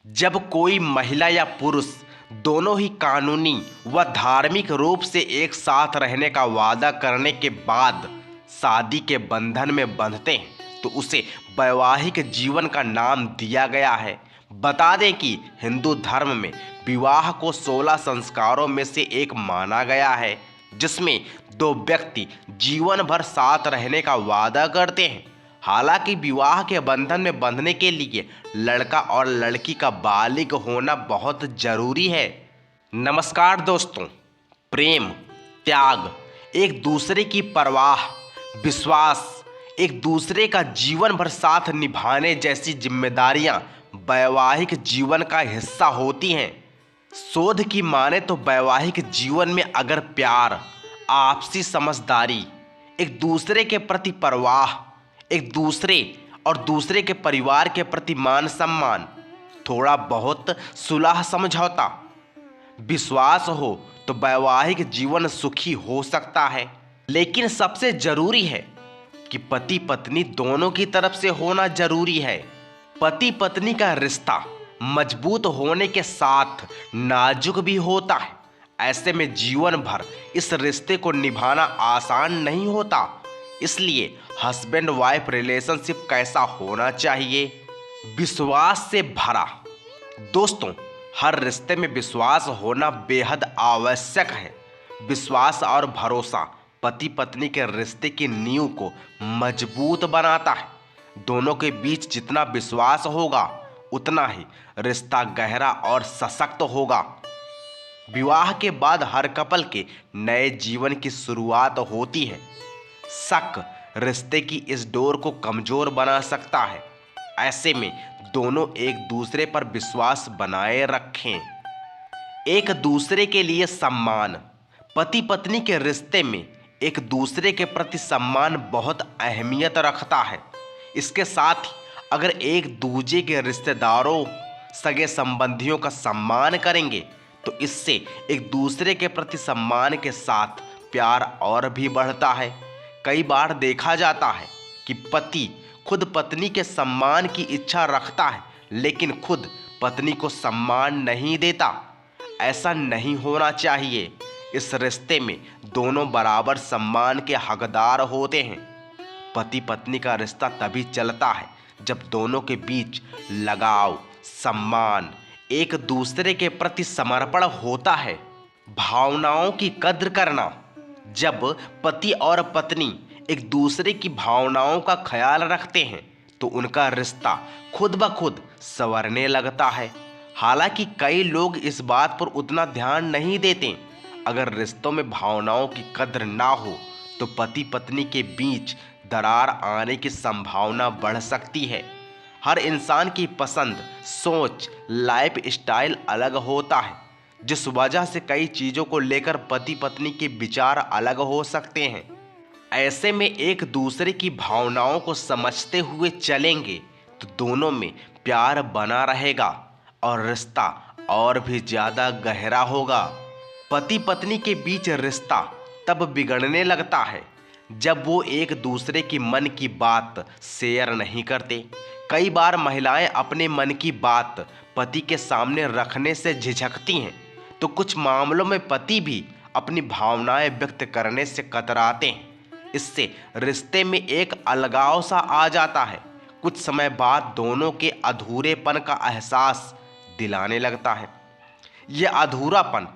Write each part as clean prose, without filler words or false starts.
जब कोई महिला या पुरुष दोनों ही कानूनी व धार्मिक रूप से एक साथ रहने का वादा करने के बाद शादी के बंधन में बंधते हैं तो उसे वैवाहिक जीवन का नाम दिया गया है। बता दें कि हिंदू धर्म में विवाह को 16 संस्कारों में से एक माना गया है, जिसमें दो व्यक्ति जीवन भर साथ रहने का वादा करते हैं। हालांकि विवाह के बंधन में बंधने के लिए लड़का और लड़की का बालिग होना बहुत जरूरी है। नमस्कार दोस्तों, प्रेम, त्याग, एक दूसरे की परवाह, विश्वास, एक दूसरे का जीवन भर साथ निभाने जैसी जिम्मेदारियां वैवाहिक जीवन का हिस्सा होती हैं। शोध की माने तो वैवाहिक जीवन में अगर प्यार, आपसी समझदारी, एक दूसरे के प्रति परवाह, एक दूसरे और दूसरे के परिवार के प्रति मान सम्मान, थोड़ा बहुत सुलह समझौता, विश्वास हो तो वैवाहिक जीवन सुखी हो सकता है। लेकिन सबसे जरूरी है कि पति पत्नी दोनों की तरफ से होना जरूरी है। पति पत्नी का रिश्ता मजबूत होने के साथ नाजुक भी होता है। ऐसे में जीवन भर इस रिश्ते को निभाना आसान नहीं होता। इसलिए हस्बैंड वाइफ रिलेशनशिप कैसा होना चाहिए? विश्वास से भरा। दोस्तों, हर रिश्ते में विश्वास होना बेहद आवश्यक है। विश्वास और भरोसा पति पत्नी के रिश्ते की नींव को मजबूत बनाता है। दोनों के बीच जितना विश्वास होगा उतना ही रिश्ता गहरा और सशक्त होगा। विवाह के बाद हर कपल के नए जीवन की शुरुआत होती है। शक रिश्ते की इस डोर को कमजोर बना सकता है। ऐसे में दोनों एक दूसरे पर विश्वास बनाए रखें। एक दूसरे के लिए सम्मान। पति पत्नी के रिश्ते में एक दूसरे के प्रति सम्मान बहुत अहमियत रखता है। इसके साथ ही अगर एक दूसरे के रिश्तेदारों, सगे संबंधियों का सम्मान करेंगे तो इससे एक दूसरे के प्रति सम्मान के साथ प्यार और भी बढ़ता है। कई बार देखा जाता है कि पति खुद पत्नी के सम्मान की इच्छा रखता है लेकिन खुद पत्नी को सम्मान नहीं देता। ऐसा नहीं होना चाहिए। इस रिश्ते में दोनों बराबर सम्मान के हकदार होते हैं। पति पत्नी का रिश्ता तभी चलता है जब दोनों के बीच लगाव, सम्मान, एक दूसरे के प्रति समर्पण होता है। भावनाओं की कद्र करना। जब पति और पत्नी एक दूसरे की भावनाओं का ख्याल रखते हैं तो उनका रिश्ता खुद ब खुद संवरने लगता है। हालांकि कई लोग इस बात पर उतना ध्यान नहीं देते। अगर रिश्तों में भावनाओं की कद्र ना हो तो पति पत्नी के बीच दरार आने की संभावना बढ़ सकती है। हर इंसान की पसंद, सोच, लाइफ स्टाइल अलग होता है, जिस वजह से कई चीज़ों को लेकर पति पत्नी के विचार अलग हो सकते हैं। ऐसे में एक दूसरे की भावनाओं को समझते हुए चलेंगे तो दोनों में प्यार बना रहेगा और रिश्ता और भी ज़्यादा गहरा होगा। पति पत्नी के बीच रिश्ता तब बिगड़ने लगता है जब वो एक दूसरे की मन की बात शेयर नहीं करते। कई बार महिलाएं अपने मन की बात पति के सामने रखने से झिझकती हैं, तो कुछ मामलों में पति भी अपनी भावनाएं व्यक्त करने से कतराते हैं। इससे रिश्ते में एक अलगाव सा आ जाता है। कुछ समय बाद दोनों के अधूरेपन का एहसास दिलाने लगता है। यह अधूरापन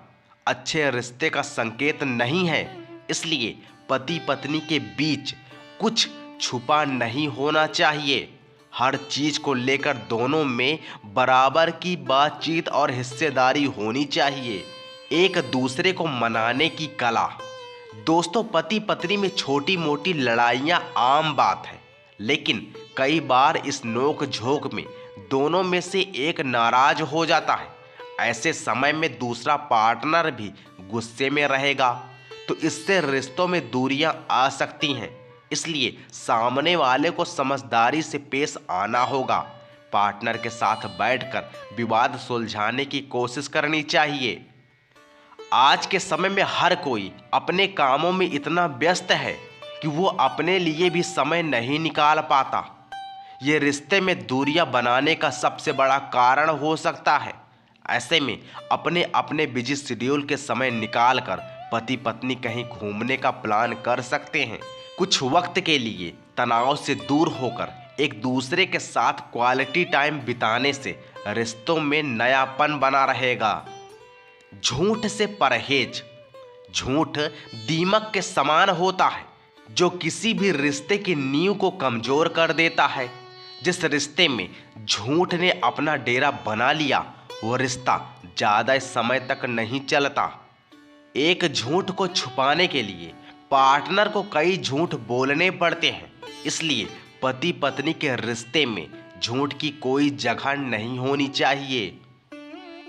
अच्छे रिश्ते का संकेत नहीं है। इसलिए पति पत्नी के बीच कुछ छुपा नहीं होना चाहिए। हर चीज को लेकर दोनों में बराबर की बातचीत और हिस्सेदारी होनी चाहिए। एक दूसरे को मनाने की कला। दोस्तों, पति पत्नी में छोटी मोटी लड़ाइयाँ आम बात है, लेकिन कई बार इस नोक झोंक में दोनों में से एक नाराज हो जाता है। ऐसे समय में दूसरा पार्टनर भी गुस्से में रहेगा तो इससे रिश्तों में दूरियां आ सकती हैं। इसलिए सामने वाले को समझदारी से पेश आना होगा। पार्टनर के साथ बैठकर विवाद सुलझाने की कोशिश करनी चाहिए। आज के समय में हर कोई अपने कामों में इतना व्यस्त है कि वो अपने लिए भी समय नहीं निकाल पाता। ये रिश्ते में दूरियां बनाने का सबसे बड़ा कारण हो सकता है। ऐसे में अपने अपने बिजी शेड्यूल के समय निकाल कर पति पत्नी कहीं घूमने का प्लान कर सकते हैं। कुछ वक्त के लिए तनाव से दूर होकर एक दूसरे के साथ क्वालिटी टाइम बिताने से रिश्तों में नयापन बना रहेगा। झूठ से परहेज। झूठ दीमक के समान होता है जो किसी भी रिश्ते की नींव को कमजोर कर देता है। जिस रिश्ते में झूठ ने अपना डेरा बना लिया वो रिश्ता ज़्यादा समय तक नहीं चलता। एक झूठ को छुपाने के लिए पार्टनर को कई झूठ बोलने पड़ते हैं। इसलिए पति पत्नी के रिश्ते में झूठ की कोई जगह नहीं होनी चाहिए।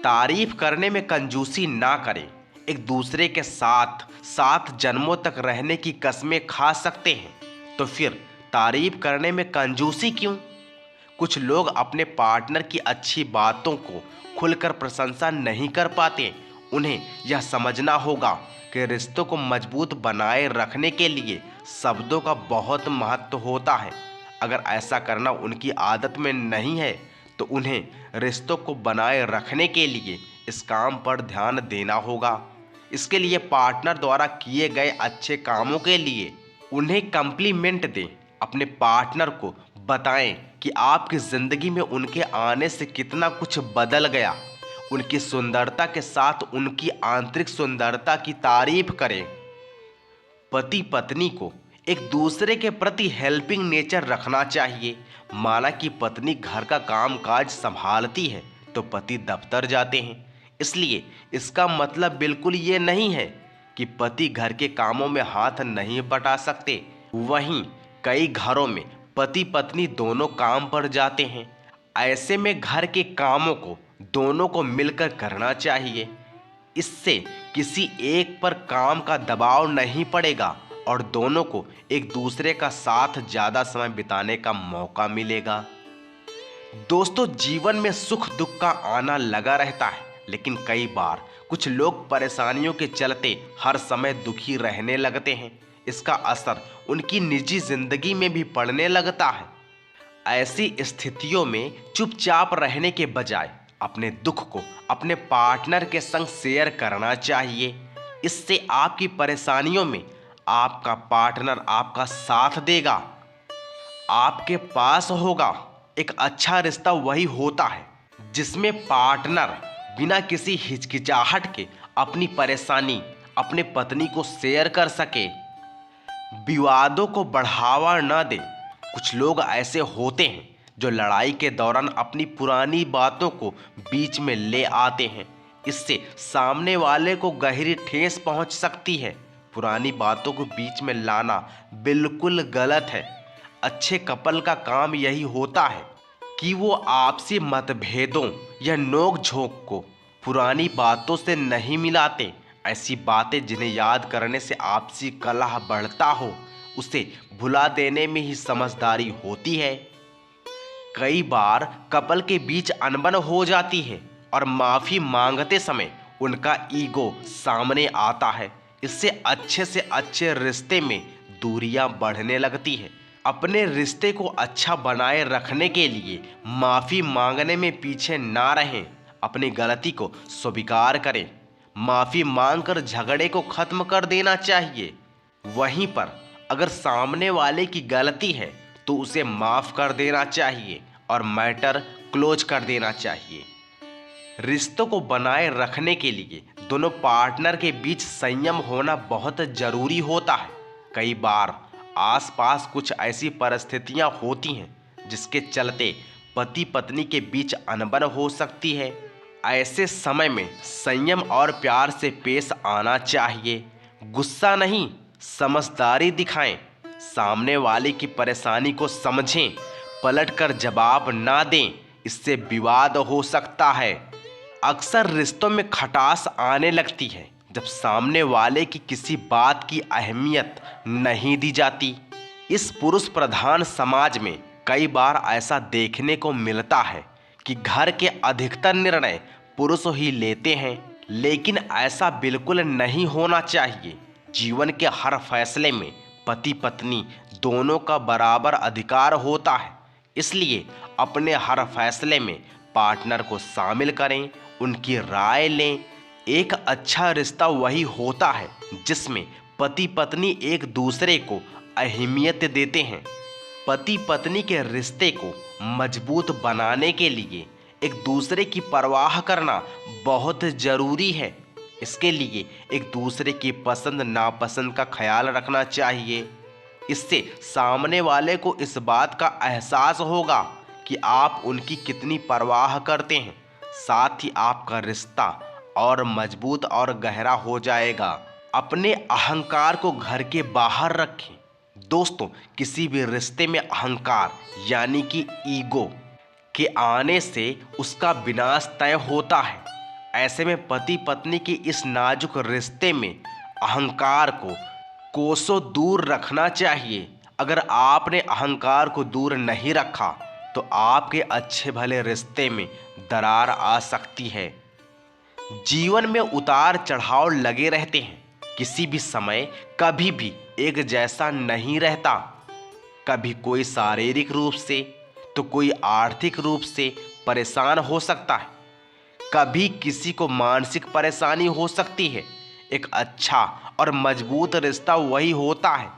तारीफ करने में कंजूसी ना करें। एक दूसरे के साथ 7 जन्मों तक रहने की कस्में खा सकते हैं तो फिर तारीफ करने में कंजूसी क्यों? कुछ लोग अपने पार्टनर की अच्छी बातों को खुलकर प्रशंसा नहीं कर पाते। उन्हें यह समझना होगा कि रिश्तों को मजबूत बनाए रखने के लिए शब्दों का बहुत महत्व होता है। अगर ऐसा करना उनकी आदत में नहीं है तो उन्हें रिश्तों को बनाए रखने के लिए इस काम पर ध्यान देना होगा। इसके लिए पार्टनर द्वारा किए गए अच्छे कामों के लिए उन्हें कम्प्लीमेंट दें। अपने पार्टनर को बताएं कि आपकी ज़िंदगी में उनके आने से कितना कुछ बदल गया। उनकी सुंदरता के साथ उनकी आंतरिक सुंदरता की तारीफ करें। पति पत्नी को एक दूसरे के प्रति हेल्पिंग नेचर रखना चाहिए। माना कि पत्नी घर का काम काज संभालती है तो पति दफ्तर जाते हैं। इसलिए इसका मतलब बिल्कुल ये नहीं है कि पति घर के कामों में हाथ नहीं बटा सकते। वहीं कई घरों में पति पत्नी दोनों काम पर जाते हैं। ऐसे में घर के कामों को दोनों को मिलकर करना चाहिए। इससे किसी एक पर काम का दबाव नहीं पड़ेगा और दोनों को एक दूसरे का साथ ज़्यादा समय बिताने का मौका मिलेगा। दोस्तों, जीवन में सुख दुख का आना लगा रहता है, लेकिन कई बार कुछ लोग परेशानियों के चलते हर समय दुखी रहने लगते हैं। इसका असर उनकी निजी जिंदगी में भी पड़ने लगता है। ऐसी स्थितियों में चुपचाप रहने के बजाय अपने दुख को अपने पार्टनर के संग शेयर करना चाहिए। इससे आपकी परेशानियों में आपका पार्टनर आपका साथ देगा, आपके पास होगा। एक अच्छा रिश्ता वही होता है जिसमें पार्टनर बिना किसी हिचकिचाहट के अपनी परेशानी अपने पत्नी को शेयर कर सके, विवादों को बढ़ावा न दे। कुछ लोग ऐसे होते हैं जो लड़ाई के दौरान अपनी पुरानी बातों को बीच में ले आते हैं। इससे सामने वाले को गहरी ठेस पहुंच सकती है। पुरानी बातों को बीच में लाना बिल्कुल गलत है। अच्छे कपल का काम यही होता है कि वो आपसी मतभेदों या नोक झोंक को पुरानी बातों से नहीं मिलाते। ऐसी बातें जिन्हें याद करने से आपसी कलह बढ़ता हो, उसे भुला देने में ही समझदारी होती है। कई बार कपल के बीच अनबन हो जाती है और माफ़ी मांगते समय उनका ईगो सामने आता है। इससे अच्छे से अच्छे रिश्ते में दूरियां बढ़ने लगती है। अपने रिश्ते को अच्छा बनाए रखने के लिए माफ़ी मांगने में पीछे ना रहें। अपनी गलती को स्वीकार करें। माफ़ी मांगकर झगड़े को ख़त्म कर देना चाहिए। वहीं पर अगर सामने वाले की गलती है तो उसे माफ़ कर देना चाहिए और मैटर क्लोज कर देना चाहिए। रिश्तों को बनाए रखने के लिए दोनों पार्टनर के बीच संयम होना बहुत ज़रूरी होता है। कई बार आसपास कुछ ऐसी परिस्थितियां होती हैं जिसके चलते पति पत्नी के बीच अनबन हो सकती है। ऐसे समय में संयम और प्यार से पेश आना चाहिए। गुस्सा नहीं, समझदारी दिखाएं। सामने वाले की परेशानी को समझें, पलटकर जवाब ना दें। इससे विवाद हो सकता है। अक्सर रिश्तों में खटास आने लगती है जब सामने वाले की किसी बात की अहमियत नहीं दी जाती। इस पुरुष प्रधान समाज में कई बार ऐसा देखने को मिलता है कि घर के अधिकतर निर्णय पुरुष ही लेते हैं, लेकिन ऐसा बिल्कुल नहीं होना चाहिए। जीवन के हर फैसले में पति पत्नी दोनों का बराबर अधिकार होता है। इसलिए अपने हर फैसले में पार्टनर को शामिल करें, उनकी राय लें। एक अच्छा रिश्ता वही होता है जिसमें पति पत्नी एक दूसरे को अहमियत देते हैं। पति पत्नी के रिश्ते को मजबूत बनाने के लिए एक दूसरे की परवाह करना बहुत ज़रूरी है। इसके लिए एक दूसरे की पसंद नापसंद का ख्याल रखना चाहिए। इससे सामने वाले को इस बात का एहसास होगा कि आप उनकी कितनी परवाह करते हैं। साथ ही आपका रिश्ता और मजबूत और गहरा हो जाएगा। अपने अहंकार को घर के बाहर रखें। दोस्तों, किसी भी रिश्ते में अहंकार यानी कि ईगो के आने से उसका विनाश तय होता है। ऐसे में पति पत्नी के इस नाजुक रिश्ते में अहंकार को कोसों दूर रखना चाहिए। अगर आपने अहंकार को दूर नहीं रखा तो आपके अच्छे भले रिश्ते में दरार आ सकती है। जीवन में उतार चढ़ाव लगे रहते हैं। किसी भी समय कभी भी एक जैसा नहीं रहता। कभी कोई शारीरिक रूप से तो कोई आर्थिक रूप से परेशान हो सकता है। कभी किसी को मानसिक परेशानी हो सकती है। एक अच्छा और मजबूत रिश्ता वही होता है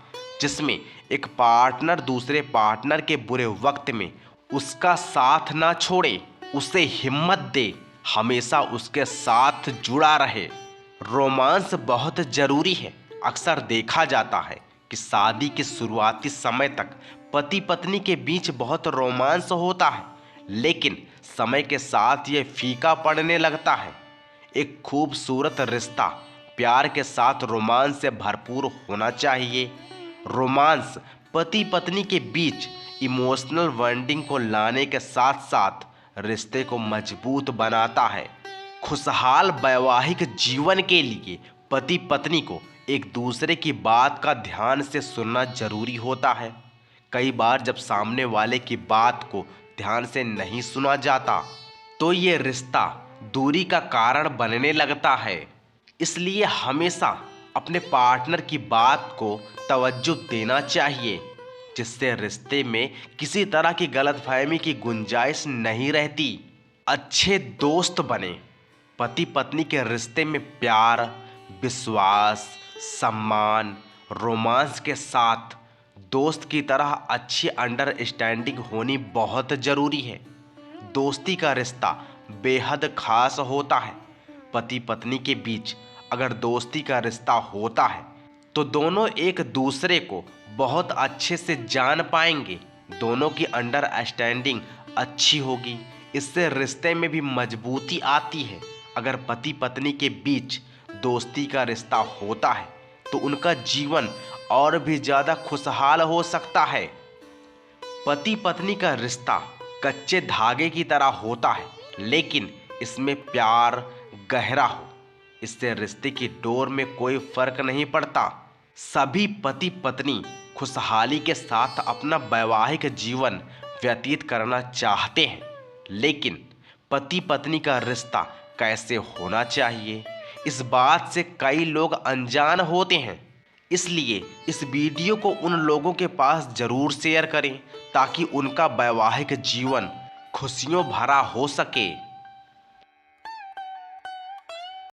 जिसमें एक पार्टनर दूसरे पार्टनर के बुरे वक्त में उसका साथ ना छोड़े, उसे हिम्मत दे, हमेशा उसके साथ जुड़ा रहे। रोमांस बहुत ज़रूरी है। अक्सर देखा जाता है कि शादी के शुरुआती समय तक पति पत्नी के बीच बहुत रोमांस होता है, लेकिन समय के साथ ये फीका पड़ने लगता है। एक खूबसूरत रिश्ता प्यार के साथ रोमांस से भरपूर होना चाहिए। रोमांस पति पत्नी के बीच इमोशनल बॉन्डिंग को लाने के साथ साथ रिश्ते को मजबूत बनाता है। खुशहाल वैवाहिक जीवन के लिए पति पत्नी को एक दूसरे की बात का ध्यान से सुनना जरूरी होता है। कई बार जब सामने वाले की बात को ध्यान से नहीं सुना जाता तो ये रिश्ता दूरी का कारण बनने लगता है। इसलिए हमेशा अपने पार्टनर की बात को तवज्जो देना चाहिए, जिससे रिश्ते में किसी तरह की गलतफहमी की गुंजाइश नहीं रहती। अच्छे दोस्त बने। पति पत्नी के रिश्ते में प्यार, विश्वास, सम्मान, रोमांस के साथ दोस्त की तरह अच्छी अंडरस्टैंडिंग होनी बहुत ज़रूरी है। दोस्ती का रिश्ता बेहद खास होता है। पति पत्नी के बीच अगर दोस्ती का रिश्ता होता है तो दोनों एक दूसरे को बहुत अच्छे से जान पाएंगे। दोनों की अंडरस्टैंडिंग अच्छी होगी। इससे रिश्ते में भी मजबूती आती है। अगर पति पत्नी के बीच दोस्ती का रिश्ता होता है तो उनका जीवन और भी ज़्यादा खुशहाल हो सकता है। पति पत्नी का रिश्ता कच्चे धागे की तरह होता है, लेकिन इसमें प्यार गहरा हो, इससे रिश्ते की डोर में कोई फर्क नहीं पड़ता। सभी पति पत्नी खुशहाली के साथ अपना वैवाहिक जीवन व्यतीत करना चाहते हैं, लेकिन पति पत्नी का रिश्ता कैसे होना चाहिए, इस बात से कई लोग अनजान होते हैं। इसलिए इस वीडियो को उन लोगों के पास ज़रूर शेयर करें ताकि उनका वैवाहिक जीवन खुशियों भरा हो सके।